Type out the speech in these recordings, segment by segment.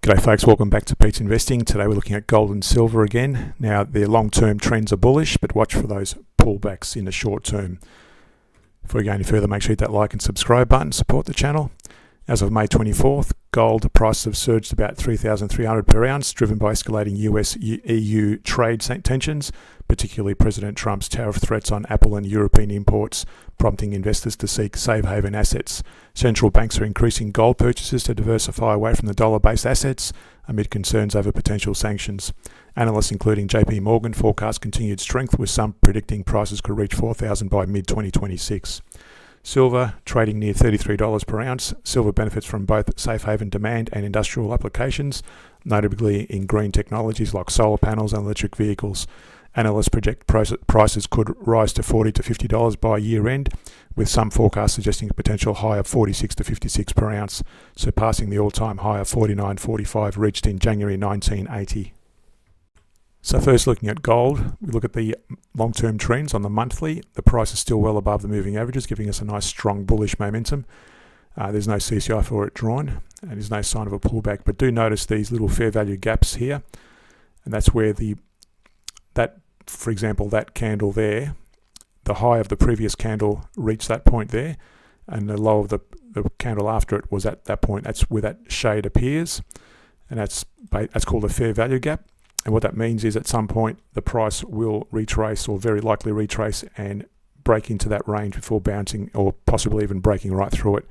G'day folks, welcome back to Pete's Investing. Today we're looking at gold and silver again. Now their long-term trends are bullish, but watch for those pullbacks in the short term. Before we go any further, make sure you hit that like and subscribe button, support the channel. As of May 24th, gold prices have surged about 3,300 per ounce, driven by escalating US-EU trade tensions, particularly President Trump's tariff threats on Apple and European imports, prompting investors to seek safe haven assets. Central banks are increasing gold purchases to diversify away from the dollar-based assets amid concerns over potential sanctions. Analysts, including JP Morgan, forecast continued strength, with some predicting prices could reach 4,000 by mid-2026. Silver trading near $33 per ounce. Silver benefits from both safe haven demand and industrial applications, notably in green technologies like solar panels and electric vehicles. Analysts project prices could rise to $40 to $50 by year end, with some forecasts suggesting a potential high of $46 to $56 per ounce, surpassing the all-time high of $49.45 reached in January 1980. So first, looking at gold, we look at the long-term trends on the monthly. The price is still well above the moving averages, giving us a nice strong bullish momentum. There's no CCI for it drawn, and there's no sign of a pullback. But do notice these little fair value gaps here, and that's where for example, that candle there, the high of the previous candle reached that point there, and the low of the candle after it was at that point. That's where that shade appears, and that's called a fair value gap. And what that means is at some point the price will retrace, or very likely retrace, and break into that range before bouncing, or possibly even breaking right through it.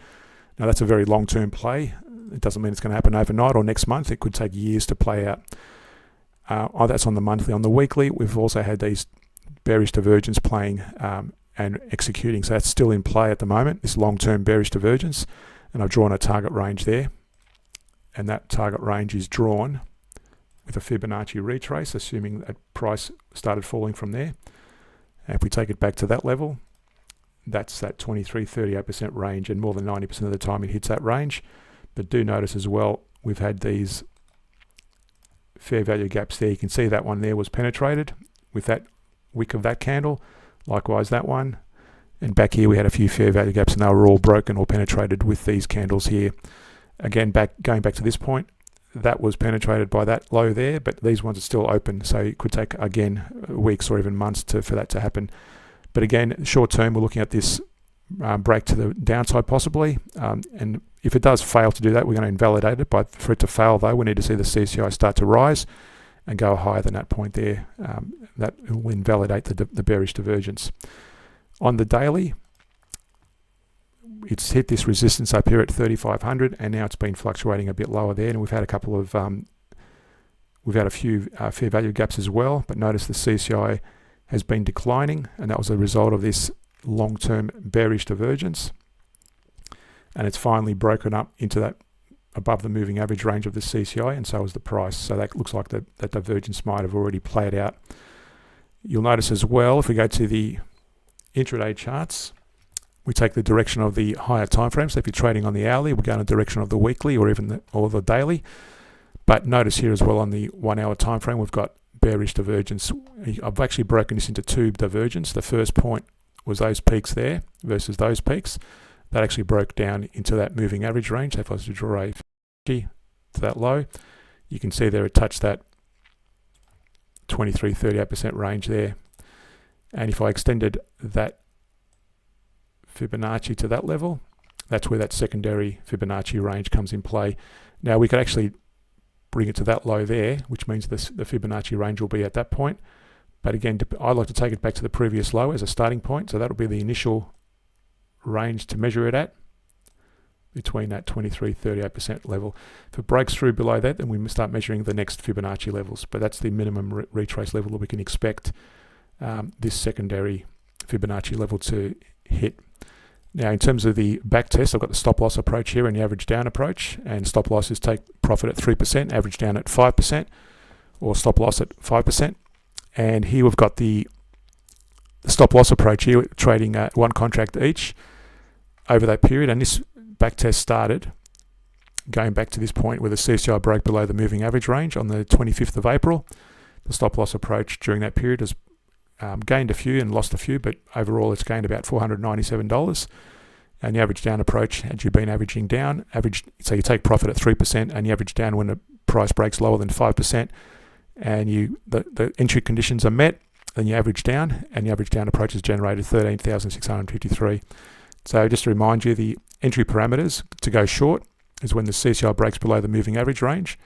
Now that's a very long-term play. It doesn't mean it's going to happen overnight or next month. It could take years to play out. That's on the monthly. On the weekly, we've also had these bearish divergence playing and executing. So that's still in play at the moment, this long-term bearish divergence. And I've drawn a target range there. And that target range is drawn with a Fibonacci retrace, assuming that price started falling from there. And if we take it back to that level, that's that 23-38% range, and more than 90% of the time it hits that range. But do notice as well, we've had these fair value gaps there. You can see that one there was penetrated with that wick of that candle. Likewise that one. And back here we had a few fair value gaps, and they were all broken or penetrated with these candles here. Again, going back to this point, that was penetrated by that low there, but these ones are still open, so it could take again weeks or even months for that to happen. But again, short term, we're looking at this break to the downside possibly, and if it does fail to do that, we're going to invalidate it. But for it to fail though, we need to see the CCI start to rise and go higher than that point there. That will invalidate the bearish divergence. On the daily, it's hit this resistance up here at 3,500, and now it's been fluctuating a bit lower there, and we've had a couple of we've had a few fair value gaps as well. But notice the CCI has been declining, and that was a result of this long-term bearish divergence, and it's finally broken up into that above the moving average range of the CCI, and so is the price. So that looks like that divergence might have already played out. You'll notice as well, if we go to the intraday charts, we take the direction of the higher time frame. So if you're trading on the hourly, we're going in the direction of the weekly or even the daily. But notice here as well on the 1 hour time frame, we've got bearish divergence. I've actually broken this into two divergence. The first point was those peaks there versus those peaks. That actually broke down into that moving average range. So if I was to draw a to that low, you can see there it touched that 23-38% range there. And if I extended that Fibonacci to that level, that's where that secondary Fibonacci range comes in play. Now we could actually bring it to that low there, which means the Fibonacci range will be at that point. But again, I like to take it back to the previous low as a starting point, so that'll be the initial range to measure it at, between that 23-38% level. If it breaks through below that, then we start measuring the next Fibonacci levels, but that's the minimum retrace level that we can expect this secondary Fibonacci level to hit. Now in terms of the back test, I've got the stop loss approach here and the average down approach, and stop losses take profit at 3%, average down at 5%, or stop loss at 5%. And here we've got the stop loss approach here, trading one contract each over that period, and this back test started going back to this point where the CCI broke below the moving average range on the 25th of April. The stop loss approach during that period has gained a few and lost a few, but overall it's gained about $497. And the average down approach, had you been averaging down, so you take profit at 3%, and the average down when the price breaks lower than 5% and the entry conditions are met, then you average down, and the average down approach has generated 13,653. So just to remind you, the entry parameters to go short is when the CCI breaks below the moving average range,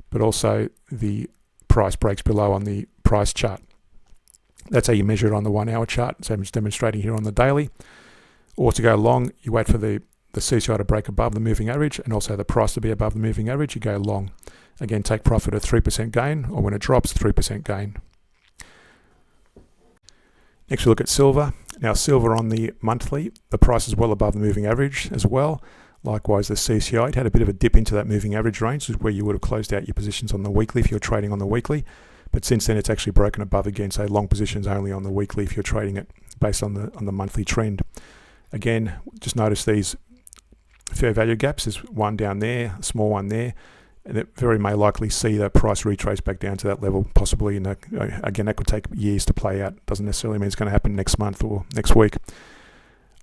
but also the price breaks below on the price chart. That's how you measure it on the 1 hour chart. So I'm just demonstrating here on the daily. Or to go long, you wait for the CCI to break above the moving average and also the price to be above the moving average, you go long. Again, take profit at 3% gain, or when it drops, 3% gain. Next we look at silver. Now silver on the monthly, the price is well above the moving average as well. Likewise the CCI, it had a bit of a dip into that moving average range, which is where you would have closed out your positions on the weekly if you're trading on the weekly. But since then it's actually broken above again, so long positions only on the weekly if you're trading it based on the monthly trend. Again, just notice these fair value gaps. There's one down there, a small one there, and it very may likely see the price retrace back down to that level, possibly again, that could take years to play out. Doesn't necessarily mean it's going to happen next month or next week.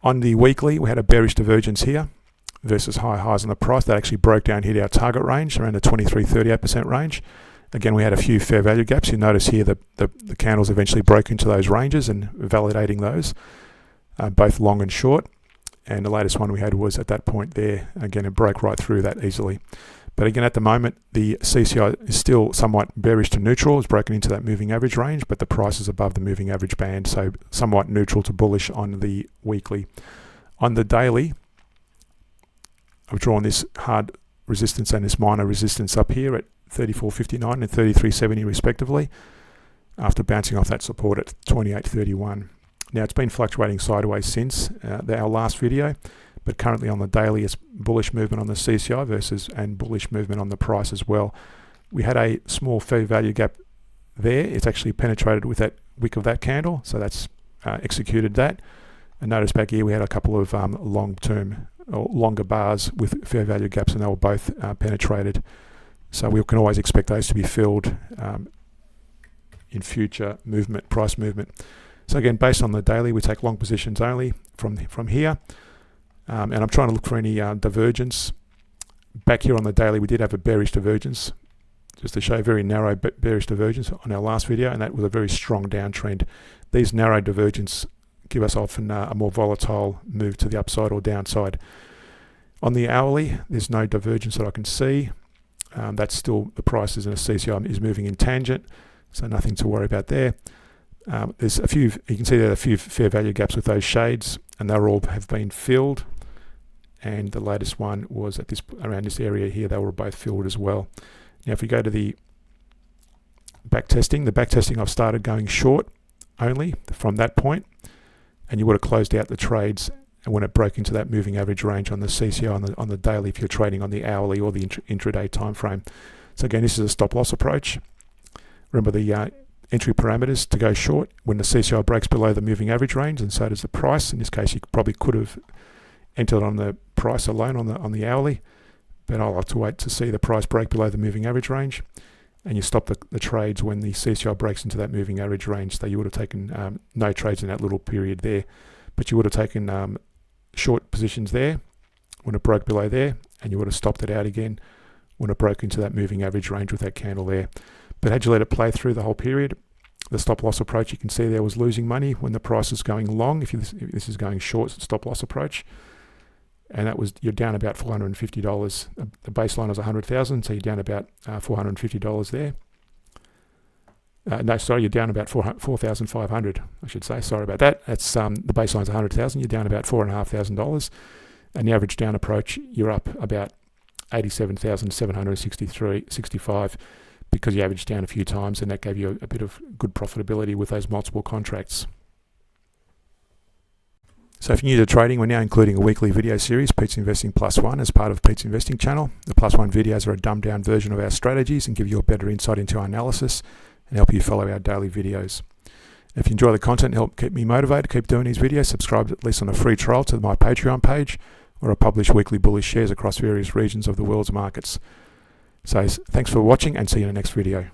On the weekly, we had a bearish divergence here versus high highs on the price. That actually broke down, hit our target range around the 23-38% range. Again, we had a few fair value gaps. You notice here the candles eventually broke into those ranges and validating those, both long and short. And the latest one we had was at that point there. Again, it broke right through that easily. But again, at the moment, the CCI is still somewhat bearish to neutral. It's broken into that moving average range, but the price is above the moving average band, so somewhat neutral to bullish on the weekly. On the daily, I've drawn this hard resistance and this minor resistance up here at 34.59 and 33.70 respectively, after bouncing off that support at 28.31. Now it's been fluctuating sideways since our last video, but currently on the daily it's bullish movement on the CCI and bullish movement on the price as well. We had a small fair value gap there. It's actually penetrated with that wick of that candle, so that's executed that. And notice back here we had a couple of long-term or longer bars with fair value gaps, and they were both penetrated. So we can always expect those to be filled in future movement, price movement. So again, based on the daily, we take long positions only from here. And I'm trying to look for any divergence. Back here on the daily, we did have a bearish divergence, just to show very narrow bearish divergence on our last video, and that was a very strong downtrend. These narrow divergences give us often a more volatile move to the upside or downside. On the hourly, there's no divergence that I can see. That's still the prices in a CCI is moving in tangent, so nothing to worry about there. There's a few, you can see there are a few fair value gaps with those shades, and they all have been filled. And the latest one was at around this area here. They were both filled as well. Now, if we go to the backtesting, I've started going short only from that point, and you would have closed out the trades when it broke into that moving average range on the CCI on the daily if you're trading on the hourly or the intraday time frame. So again, this is a stop loss approach. Remember the entry parameters to go short when the CCI breaks below the moving average range, and so does the price. In this case, you probably could have entered on the price alone on the hourly, but I like to wait to see the price break below the moving average range, and you stop the trades when the CCI breaks into that moving average range. So you would have taken no trades in that little period there, but you would have taken short positions there when it broke below there, and you would have stopped it out again when it broke into that moving average range with that candle there. But had you let it play through the whole period, the stop loss approach, you can see there was losing money when the price is going long. If this is going short, it's a stop loss approach, and you're down about $450. The baseline is 100,000, so you're down about $450 there. No, sorry, you're down about 4,500. I should say. Sorry about that. That's the baseline's 100,000. You're down about $4,500, and the average down approach, you're up about 87,765, because you averaged down a few times, and that gave you a bit of good profitability with those multiple contracts. So if you're new to trading, we're now including a weekly video series, Pete's Investing Plus One, as part of Pete's Investing channel. The Plus One videos are a dumbed down version of our strategies and give you a better insight into our analysis and help you follow our daily videos. If you enjoy the content and help keep me motivated to keep doing these videos, subscribe at least on a free trial to my Patreon page, where I publish weekly bullish shares across various regions of the world's markets. So thanks for watching, and see you in the next video.